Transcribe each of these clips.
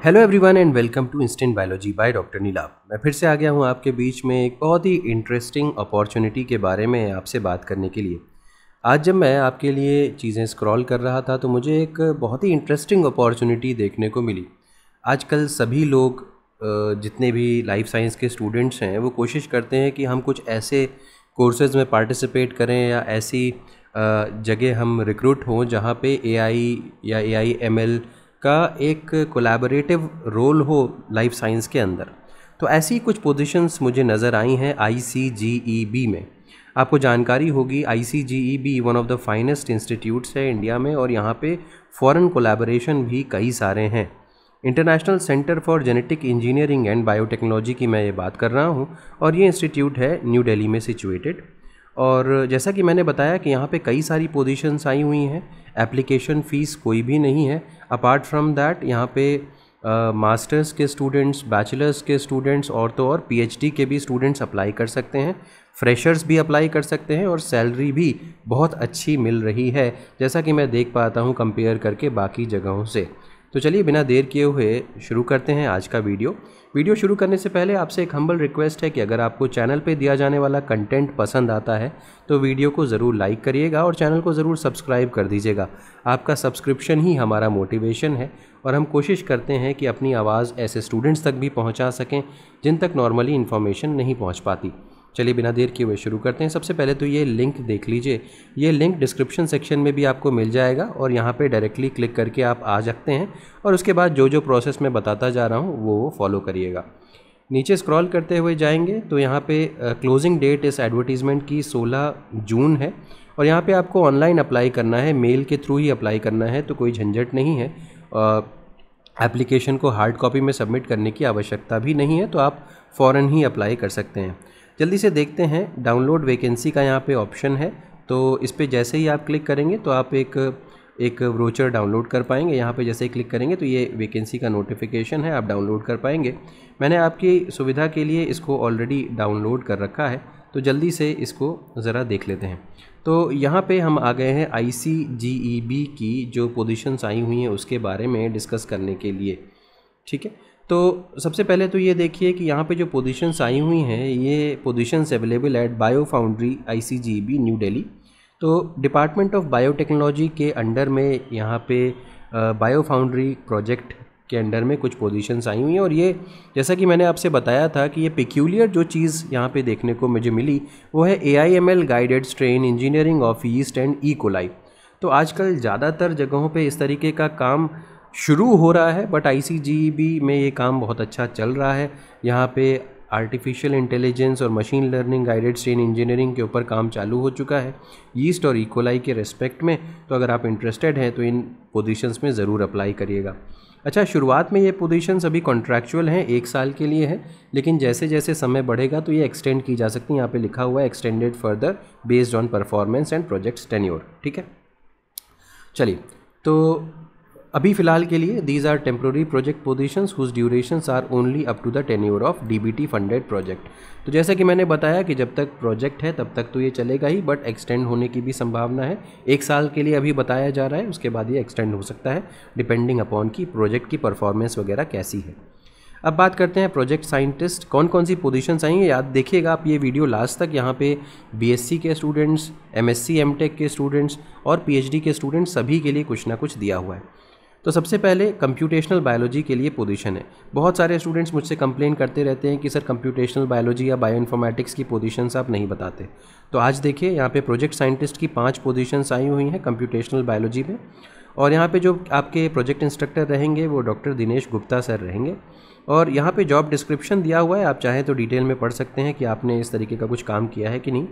Hello everyone and welcome to instant biology by doctor Neelabh. मैं फिर से आ गया हूँ आपके बीच में एक बहुत ही इंटरेस्टिंग अपॉर्चुनिटी के बारे में आपसे बात करने के लिए। आज जब मैं आपके लिए चीज़ें स्क्रॉल कर रहा था तो मुझे एक बहुत ही इंटरेस्टिंग अपॉर्चुनिटी देखने को मिली। आजकल सभी लोग जितने भी लाइफ साइंस के स्टूडेंट्स हैं वो कोशिश करते हैं कि हम कुछ ऐसे कोर्सेज़ में पार्टिसिपेट करें या ऐसी जगह हम रिक्रूट हों जहाँ पे एआई या एआई एमएल का एक कोलैबोरेटिव रोल हो लाइफ साइंस के अंदर। तो ऐसी कुछ पोजीशंस मुझे नज़र आई हैं आईसीजीईबी में। आपको जानकारी होगी ICGEB one of the finest institutes है इंडिया में और यहाँ पे फॉरेन कोलैबोरेशन भी कई सारे हैं। International centre for genetic engineering and biotechnology की मैं ये बात कर रहा हूँ और ये इंस्टीट्यूट है न्यू दिल्ली में सिचुएटेड। और जैसा कि मैंने बताया कि यहाँ पे कई सारी पोजीशंस आई हुई हैं। एप्लीकेशन फ़ीस कोई भी नहीं है। अपार्ट फ्रॉम दैट यहाँ पे मास्टर्स के स्टूडेंट्स, बैचलर्स के स्टूडेंट्स और तो और पीएचडी के भी स्टूडेंट्स अप्लाई कर सकते हैं। फ्रेशर्स भी अप्लाई कर सकते हैं और सैलरी भी बहुत अच्छी मिल रही है जैसा कि मैं देख पाता हूँ कंपेयर करके बाकी जगहों से। तो चलिए बिना देर किए हुए शुरू करते हैं आज का वीडियो शुरू करने से पहले आपसे एक हम्बल रिक्वेस्ट है कि अगर आपको चैनल पे दिया जाने वाला कंटेंट पसंद आता है तो वीडियो को ज़रूर लाइक करिएगा और चैनल को ज़रूर सब्सक्राइब कर दीजिएगा। आपका सब्सक्रिप्शन ही हमारा मोटिवेशन है और हम कोशिश करते हैं कि अपनी आवाज़ ऐसे स्टूडेंट्स तक भी पहुंचा सकें जिन तक नॉर्मली इन्फॉर्मेशन नहीं पहुंच पाती। चलिए बिना देर किए हुए शुरू करते हैं। सबसे पहले तो ये लिंक देख लीजिए। ये लिंक डिस्क्रिप्शन सेक्शन में भी आपको मिल जाएगा और यहाँ पे डायरेक्टली क्लिक करके आप आ सकते हैं और उसके बाद जो जो प्रोसेस मैं बताता जा रहा हूँ वो फॉलो करिएगा। नीचे स्क्रॉल करते हुए जाएंगे तो यहाँ पे क्लोजिंग डेट इस एडवर्टीज़मेंट की 16 जून है और यहाँ पे आपको ऑनलाइन अप्लाई करना है, मेल के थ्रू ही अप्लाई करना है, तो कोई झंझट नहीं है। एप्लीकेशन को हार्ड कॉपी में सबमिट करने की आवश्यकता भी नहीं है, तो आप फ़ौरन ही अप्लाई कर सकते हैं। जल्दी से देखते हैं। डाउनलोड वैकेंसी का यहाँ पे ऑप्शन है, तो इस पे जैसे ही आप क्लिक करेंगे तो आप एक ब्रोचर डाउनलोड कर पाएंगे। यहाँ पे जैसे ही क्लिक करेंगे तो ये वैकेंसी का नोटिफिकेशन है, आप डाउनलोड कर पाएंगे। मैंने आपकी सुविधा के लिए इसको ऑलरेडी डाउनलोड कर रखा है, तो जल्दी से इसको ज़रा देख लेते हैं। तो यहाँ पे हम आ गए हैं आईसीजीईबी की जो पोजीशंस आई हुई हैं उसके बारे में डिस्कस करने के लिए। ठीक है, तो सबसे पहले तो ये देखिए कि यहाँ पे जो पोजीशंस आई हुई हैं ये positions available at bio foundry ICGEB new Delhi. तो डिपार्टमेंट ऑफ बायोटेक्नोलॉजी के अंडर में यहाँ पे बायो फाउंड्री प्रोजेक्ट के अंडर में कुछ पोजीशंस आई हुई हैं और ये जैसा कि मैंने आपसे बताया था कि ये पेक्यूलियर जो चीज़ यहाँ पे देखने को मुझे मिली वो है AIML guided strain engineering of yeast and E coli. तो आजकल ज़्यादातर जगहों पे इस तरीके का काम शुरू हो रहा है, बट आईसीजीईबी में ये काम बहुत अच्छा चल रहा है। यहाँ पे आर्टिफिशियल इंटेलिजेंस और machine learning guided strain engineering के ऊपर काम चालू हो चुका है यीस्ट और इकोलाई के रेस्पेक्ट में। तो अगर आप इंटरेस्टेड हैं तो इन पोजीशंस में ज़रूर अप्लाई करिएगा। अच्छा, शुरुआत में ये पोजीशंस अभी कॉन्ट्रैक्चुअल हैं, 1 साल के लिए है, लेकिन जैसे जैसे समय बढ़ेगा तो ये एक्सटेंड की जा सकती है। यहाँ पे लिखा हुआ है extended further based on performance and projects tenure. ठीक है, चलिए तो अभी फ़िलहाल के लिए these are temporary project positions whose durations are only up to the tenure of DBT funded project. तो जैसा कि मैंने बताया कि जब तक प्रोजेक्ट है तब तक तो ये चलेगा ही, बट एक्सटेंड होने की भी संभावना है। 1 साल के लिए अभी बताया जा रहा है, उसके बाद ये एक्सटेंड हो सकता है डिपेंडिंग अपॉन की प्रोजेक्ट की परफॉर्मेंस वगैरह कैसी है। अब बात करते हैं प्रोजेक्ट साइंटिस्ट कौन कौन सी पोजीशंस आई हैं। याद देखिएगा आप ये वीडियो लास्ट तक। यहाँ पे बीएससी के स्टूडेंट्स, एमएससी एमटेक के स्टूडेंट्स और पीएचडी के स्टूडेंट्स सभी के लिए कुछ ना कुछ दिया हुआ है। तो सबसे पहले कंप्यूटेशनल बायोलॉजी के लिए पोजीशन है। बहुत सारे स्टूडेंट्स मुझसे कंप्लेन करते रहते हैं कि सर कंप्यूटेशनल बायोलॉजी या बायो इन्फॉर्मेटिक्स की पोजीशंस आप नहीं बताते। तो आज देखिए यहाँ पे प्रोजेक्ट साइंटिस्ट की 5 पोजीशंस आई हुई हैं कंप्यूटेशनल बायोलॉजी में और यहाँ पे जो आपके प्रोजेक्ट इंस्ट्रक्टर रहेंगे वो डॉक्टर दिनेश गुप्ता सर रहेंगे। और यहाँ पे जॉब डिस्क्रिप्शन दिया हुआ है, आप चाहें तो डिटेल में पढ़ सकते हैं कि आपने इस तरीके का कुछ काम किया है कि नहीं।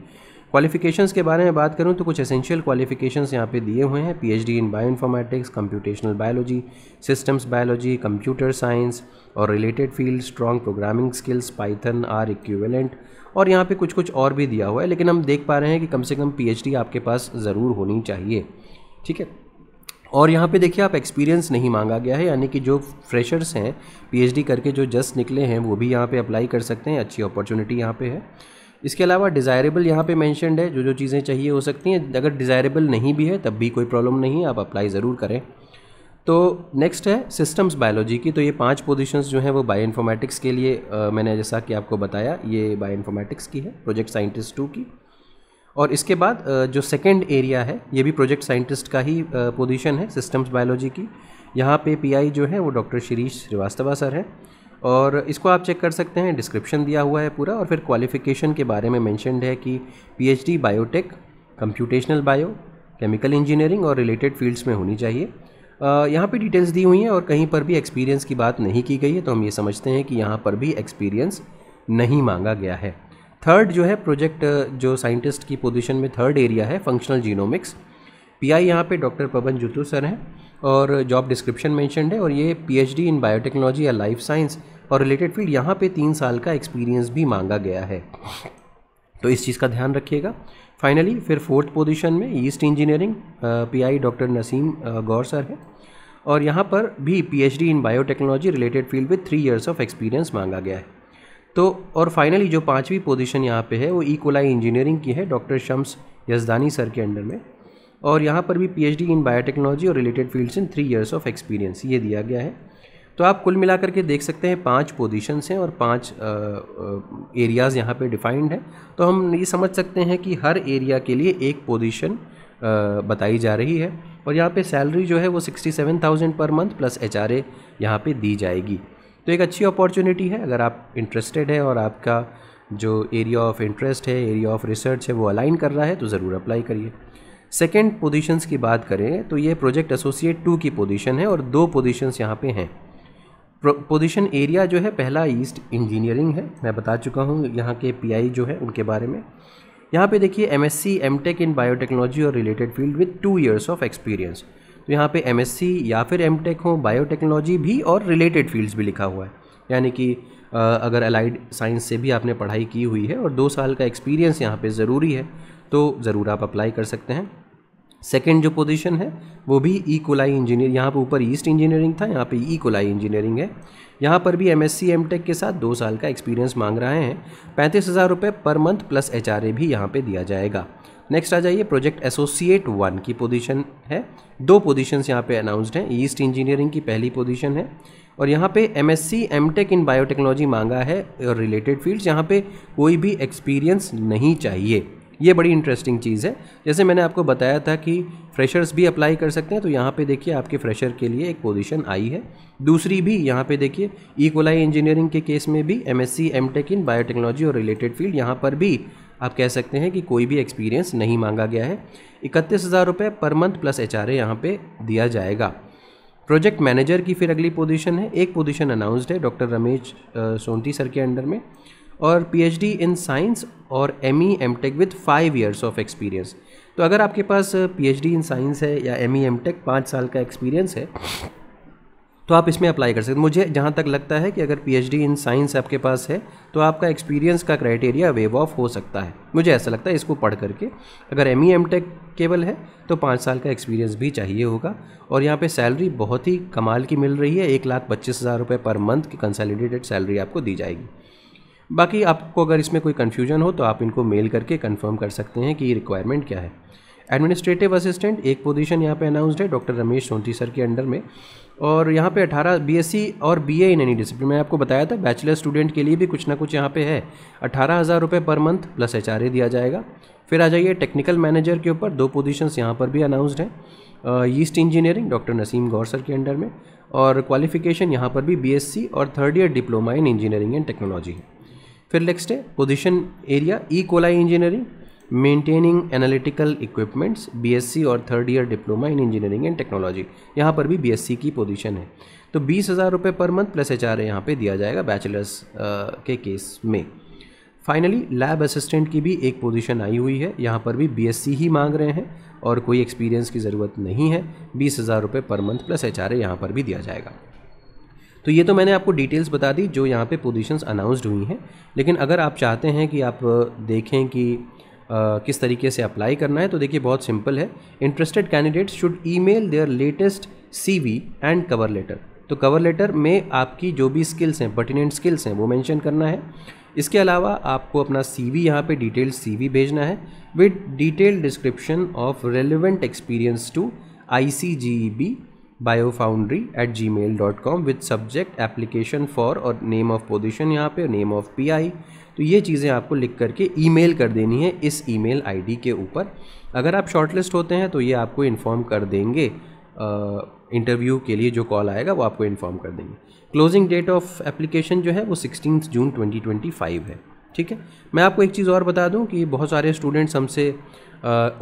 क्वालिफिकेशंस के बारे में बात करूं तो कुछ एसेंशियल क्वालिफिकेशंस यहाँ पे दिए हुए हैं। PhD in bioinformatics, computational biology, systems biology, computer science और related field, strong programming skills, Python, R equivalent और यहाँ पे कुछ कुछ और भी दिया हुआ है, लेकिन हम देख पा रहे हैं कि कम से कम पीएचडी आपके पास ज़रूर होनी चाहिए। ठीक है, और यहाँ पे देखिए आप एक्सपीरियंस नहीं मांगा गया है, यानी कि जो फ्रेशर्स हैं पीएचडी करके जो जस्ट निकले हैं वो भी यहाँ पे अप्लाई कर सकते हैं। अच्छी अपॉर्चुनिटी यहाँ पे है। इसके अलावा डिज़ायरेबल यहाँ पे मेंशन्ड है, जो जो चीज़ें चाहिए हो सकती हैं। अगर डिज़ायरेबल नहीं भी है तब भी कोई प्रॉब्लम नहीं है, आप अप्लाई ज़रूर करें। तो नेक्स्ट है सिस्टम्स बायोलॉजी की। तो ये 5 पोजीशंस जो हैं वो बायोइन्फॉर्मेटिक्स के लिए मैंने जैसा कि आपको बताया ये बायोइन्फॉर्मेटिक्स की है, प्रोजेक्ट साइंटिस्ट 2 की। और इसके बाद जो सेकंड एरिया है ये भी प्रोजेक्ट साइंटिस्ट का ही पोजीशन है, सिस्टम्स बायोलॉजी की। यहाँ पे पीआई जो है वो डॉक्टर शिरीष श्रीवास्तव सर है, और इसको आप चेक कर सकते हैं, डिस्क्रिप्शन दिया हुआ है पूरा। और फिर क्वालिफिकेशन के बारे में मेंशन्ड है कि PhD biotech, computational bio, chemical engineering और रिलेटेड फील्ड्स में होनी चाहिए। यहाँ पे डिटेल्स दी हुई हैं और कहीं पर भी एक्सपीरियंस की बात नहीं की गई है, तो हम ये समझते हैं कि यहाँ पर भी एक्सपीरियंस नहीं मांगा गया है। थर्ड जो है प्रोजेक्ट जो साइंटिस्ट की पोजीशन में थर्ड एरिया है फंक्शनल जीनोमिक्स। पीआई यहाँ पे डॉक्टर पवन जुतू सर हैं और जॉब डिस्क्रिप्शन मेंशन्ड है, और ये पीएचडी इन बायोटेक्नोलॉजी या लाइफ साइंस और रिलेटेड फील्ड, यहाँ पे 3 साल का एक्सपीरियंस भी मांगा गया है, तो इस चीज़ का ध्यान रखिएगा। फाइनली फिर फोर्थ पोजीशन में east engineering, PI doctor Naseem Gaur sir है, और यहाँ पर भी PhD in biotechnology related field with 3 years of experience मांगा गया है। तो और फाइनली जो 5वीं पोजीशन यहाँ पे है वो इकोलाई इंजीनियरिंग की है, डॉक्टर शम्स यजदानी सर के अंडर में, और यहाँ पर भी पीएचडी इन बायोटेक्नोलॉजी और related fields in 3 years of experience ये दिया गया है। तो आप कुल मिलाकर के देख सकते हैं 5 पोजीशंस हैं और 5 एरियाज़ यहाँ पे डिफाइंड है। तो हम ये समझ सकते हैं कि हर एरिया के लिए एक पोजीशन बताई जा रही है, और यहाँ पे सैलरी जो है वो 67,000 पर मंथ प्लस एचआरए यहाँ पे दी जाएगी। तो एक अच्छी अपॉर्चुनिटी है, अगर आप इंटरेस्टेड है और आपका जो एरिया ऑफ इंटरेस्ट है, एरिया ऑफ रिसर्च है वो अलाइन कर रहा है तो ज़रूर अप्लाई करिए। सेकेंड पोजीशंस की बात करें तो ये प्रोजेक्ट एसोसिएट 2 की पोजीशन है, और 2 पोजीशंस यहाँ पे हैं। पोजीशन एरिया जो है पहला ईस्ट इंजीनियरिंग है, मैं बता चुका हूँ यहाँ के पीआई जो है उनके बारे में। यहाँ पे देखिए एमएससी एमटेक इन बायोटेक्नोलॉजी और related field with 2 years of experience. तो यहाँ पे एमएससी या फिर एमटेक हो, बायोटेक्नोलॉजी भी और रिलेटेड फील्ड्स भी लिखा हुआ है, यानी कि अगर अलाइड साइंस से भी आपने पढ़ाई की हुई है और 2 साल का एक्सपीरियंस यहाँ पे ज़रूरी है, तो ज़रूर आप अप्लाई कर सकते हैं। सेकेंड जो पोजीशन है वो भी ई कोलाई इंजीनियर, यहाँ पर ऊपर ईस्ट इंजीनियरिंग था, यहाँ पे ई कोलाई इंजीनियरिंग है। यहाँ पर भी एमएससी एमटेक के साथ 2 साल का एक्सपीरियंस मांग रहे हैं। 35,000 रुपये पर मंथ प्लस एचआरए भी यहाँ पे दिया जाएगा। नेक्स्ट आ जाइए, प्रोजेक्ट एसोसिएट 1 की पोजीशन है। 2 पोजीशंस यहाँ पे अनाउंस्ड हैं। ईस्ट इंजीनियरिंग की पहली पोजीशन है, और यहाँ पे एमएससी एमटेक इन बायोटेक्नोलॉजी मांगा है और रिलेटेड फील्ड्स, यहाँ पे कोई भी एक्सपीरियंस नहीं चाहिए। ये बड़ी इंटरेस्टिंग चीज़ है। जैसे मैंने आपको बताया था कि फ्रेशर्स भी अप्लाई कर सकते हैं, तो यहाँ पे देखिए आपके फ्रेशर के लिए एक पोजीशन आई है। दूसरी भी यहाँ पे देखिए ई कोलाई इंजीनियरिंग के केस में भी एमएससी एमटेक इन बायोटेक्नोलॉजी और रिलेटेड फील्ड, यहाँ पर भी आप कह सकते हैं कि कोई भी एक्सपीरियंस नहीं मांगा गया है। 31,000 रुपये पर मंथ प्लस एचआरए यहाँ पे दिया जाएगा। प्रोजेक्ट मैनेजर की फिर अगली पोजीशन है, एक पोजीशन अनाउंस्ड है डॉक्टर रमेश सोंती सर के अंडर में, और पीएचडी इन साइंस और ME MTech with 5 years of experience. तो अगर आपके पास पीएचडी इन साइंस है या एमई एमटेक 5 साल का एक्सपीरियंस है तो आप इसमें अप्लाई कर सकते हैं। मुझे जहाँ तक लगता है कि अगर पीएचडी इन साइंस आपके पास है तो आपका एक्सपीरियंस का क्राइटेरिया वेव ऑफ हो सकता है, मुझे ऐसा लगता है इसको पढ़ करके। अगर एमई एमटेक केवल है तो 5 साल का एक्सपीरियंस भी चाहिए होगा, और यहाँ पे सैलरी बहुत ही कमाल की मिल रही है, 1,25,000 रुपये पर मंथ की कंसोलिडेटेड सैलरी आपको दी जाएगी। बाकी आपको अगर इसमें कोई कन्फ्यूजन हो तो आप इनको मेल करके कंफर्म कर सकते हैं कि ये रिक्वायरमेंट क्या है। एडमिनिस्ट्रेटिव असिस्टेंट एक पोजीशन यहाँ पे अनाउंस्ड है डॉक्टर रमेश सोंती सर के अंडर में, और यहाँ पे 18 बीएससी और बीए इन एनी डिसिप्लिन, मैं आपको बताया था बैचलर स्टूडेंट के लिए भी कुछ ना कुछ यहाँ पे है। 18,000 रुपये पर मंथ प्लस एचआरए दिया जाएगा। फिर आ जाइए टेक्निकल मैनेजर के ऊपर, 2 पोजीशंस यहाँ पर भी अनाउंस्ड हैं। East engineering doctor Naseem Gaur sir के अंडर में, और क्वालिफिकेशन यहाँ पर भी बीएससी और 3rd year diploma in engineering and technology है। फिर नेक्स्ट है position area E coli engineering, maintaining analytical equipments, BSc और 3rd year diploma in engineering and technology, यहाँ पर भी बीएससी की पोजीशन है। तो 20,000 रुपये पर मंथ प्लस एचआरए यहाँ पे दिया जाएगा बैचलर्स के केस में। फाइनली लैब असिस्टेंट की भी एक पोजीशन आई हुई है, यहाँ पर भी बीएससी ही मांग रहे हैं और कोई एक्सपीरियंस की ज़रूरत नहीं है। 20,000 रुपये पर मंथ प्लस एचआरए यहाँ पर भी दिया जाएगा। तो ये तो मैंने आपको डिटेल्स बता दी जो यहाँ पे पोजीशंस अनाउंस्ड हुई हैं, लेकिन अगर आप चाहते हैं कि आप देखें कि किस तरीके से अप्लाई करना है तो देखिए बहुत सिंपल है। Interested candidates should email their latest CV and cover letter. तो कवर लेटर में आपकी जो भी स्किल्स हैं, पर्टिनेंट स्किल्स हैं, वो मेंशन करना है। इसके अलावा आपको अपना सीवी यहाँ पे डिटेल्ड सीवी भेजना है with detailed description of relevant experience to ICGEB biofoundry@gmail.com with subject application for और नेम ऑफ पोजीशन, यहाँ पे नेम ऑफ PI। तो ये चीज़ें आपको लिख करके ईमेल कर देनी है इस ईमेल आईडी के ऊपर। अगर आप शॉर्टलिस्ट होते हैं तो ये आपको इन्फॉर्म कर देंगे, इंटरव्यू के लिए जो कॉल आएगा वो आपको इन्फॉर्म कर देंगे। क्लोजिंग डेट ऑफ एप्लीकेशन जो है वो 16 जून 2025 है। ठीक है, मैं आपको एक चीज़ और बता दूं कि बहुत सारे स्टूडेंट्स हमसे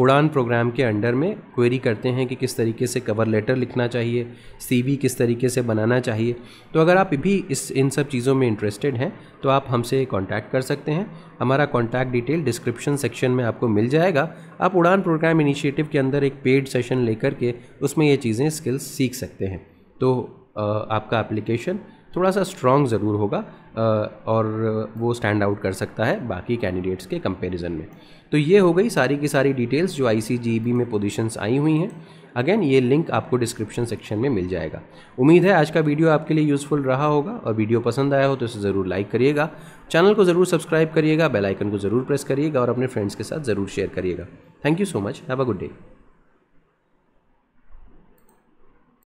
उड़ान प्रोग्राम के अंडर में क्वेरी करते हैं कि किस तरीके से कवर लेटर लिखना चाहिए, CV किस तरीके से बनाना चाहिए। तो अगर आप भी इन सब चीज़ों में इंटरेस्टेड हैं तो आप हमसे कांटेक्ट कर सकते हैं। हमारा कांटेक्ट डिटेल डिस्क्रिप्शन सेक्शन में आपको मिल जाएगा। आप उड़ान प्रोग्राम इनिशिएटिव के अंदर एक पेड सेशन लेकर के उसमें ये चीज़ें स्किल्स सीख सकते हैं। तो आपका एप्लीकेशन थोड़ा सा स्ट्रॉन्ग ज़रूर होगा और वो स्टैंड आउट कर सकता है बाकी कैंडिडेट्स के कंपैरिजन में। तो ये हो गई सारी की सारी डिटेल्स जो ICGEB में पोजीशंस आई हुई हैं। अगेन ये लिंक आपको डिस्क्रिप्शन सेक्शन में मिल जाएगा। उम्मीद है आज का वीडियो आपके लिए यूज़फुल रहा होगा, और वीडियो पसंद आया हो तो इसे ज़रूर लाइक करिएगा, चैनल को ज़रूर सब्सक्राइब करिएगा, बेल आइकन को ज़रूर प्रेस करिएगा और अपने फ्रेंड्स के साथ ज़रूर शेयर करिएगा। Thank you so much, have a good day.